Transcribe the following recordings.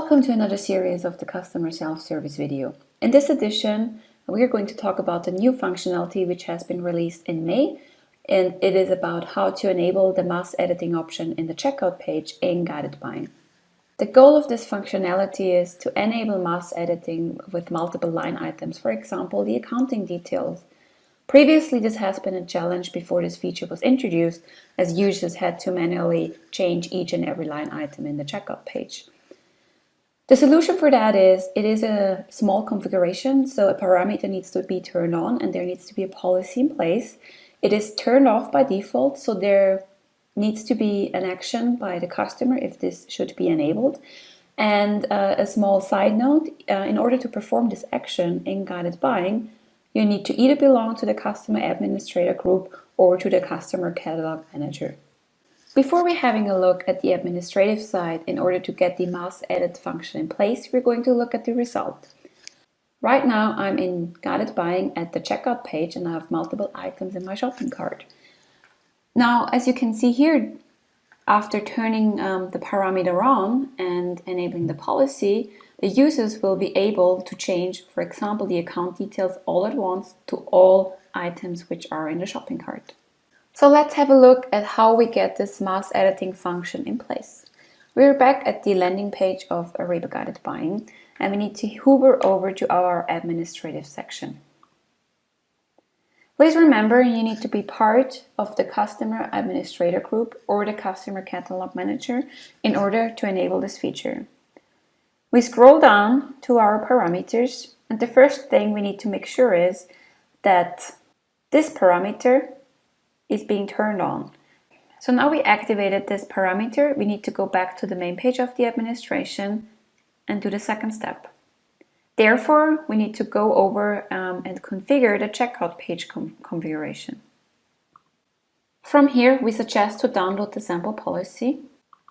Welcome to another series of the customer self-service video. In this edition, we are going to talk about the new functionality which has been released in May, and it is about how to enable the mass editing option in the checkout page in guided buying. The goal of this functionality is to enable mass editing with multiple line items, for example, the accounting details. Previously, this has been a challenge before this feature was introduced, as users had to manually change each and every line item in the checkout page. The solution for that is, it is a small configuration, so a parameter needs to be turned on and there needs to be a policy in place. It is turned off by default, so there needs to be an action by the customer if this should be enabled. And a small side note, in order to perform this action in guided buying, you need to either belong to the customer administrator group or to the customer catalog manager. Before we're having a look at the administrative side, in order to get the mass edit function in place, we're going to look at the result. Right now I'm in guided buying at the checkout page and I have multiple items in my shopping cart. Now, as you can see here, after turning the parameter on and enabling the policy, the users will be able to change, for example, the account details all at once to all items which are in the shopping cart. So let's have a look at how we get this mass editing function in place. We're back at the landing page of Ariba Guided Buying and we need to hover over to our administrative section. Please remember, you need to be part of the customer administrator group or the customer catalog manager in order to enable this feature. We scroll down to our parameters and the first thing we need to make sure is that this parameter is being turned on. So now we activated this parameter, we need to go back to the main page of the administration and do the second step. Therefore, we need to go over and configure the checkout page configuration. From here, we suggest to download the sample policy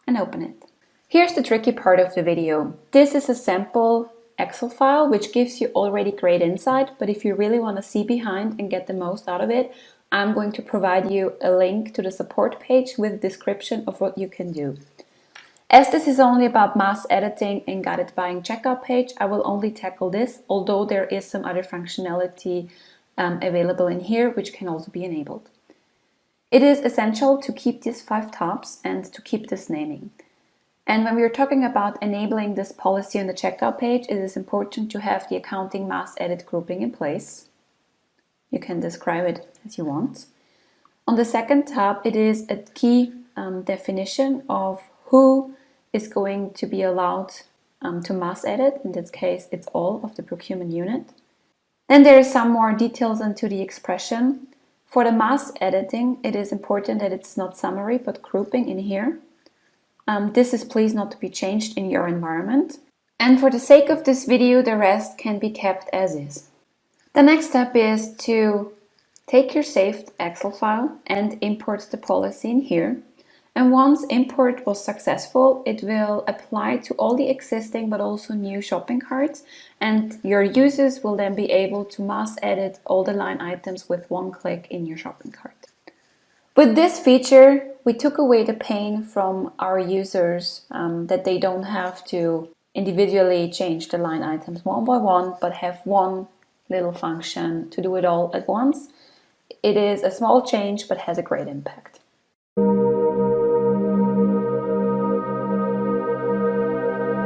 and open it. Here's the tricky part of the video. This is a sample Excel file which gives you already great insight, but if you really want to see behind and get the most out of it, I'm going to provide you a link to the support page with a description of what you can do. As this is only about mass editing in guided buying checkout page, I will only tackle this, although there is some other functionality available in here which can also be enabled. It is essential to keep these 5 tabs and to keep this naming. And when we are talking about enabling this policy on the checkout page, it is important to have the accounting mass edit grouping in place. You can describe it as you want. On the second tab, it is a key definition of who is going to be allowed to mass edit. In this case, it's all of the procurement unit. Then there is some more details into the expression. For the mass editing, it is important that it's not summary, but grouping in here. This is please not to be changed in your environment. And for the sake of this video, the rest can be kept as is. The next step is to take your saved Excel file and import the policy in here. And once import was successful, it will apply to all the existing but also new shopping carts, and your users will then be able to mass edit all the line items with one click in your shopping cart. With this feature, we took away the pain from our users that they don't have to individually change the line items one by one, but have one little function to do it all at once. It is a small change but has a great impact.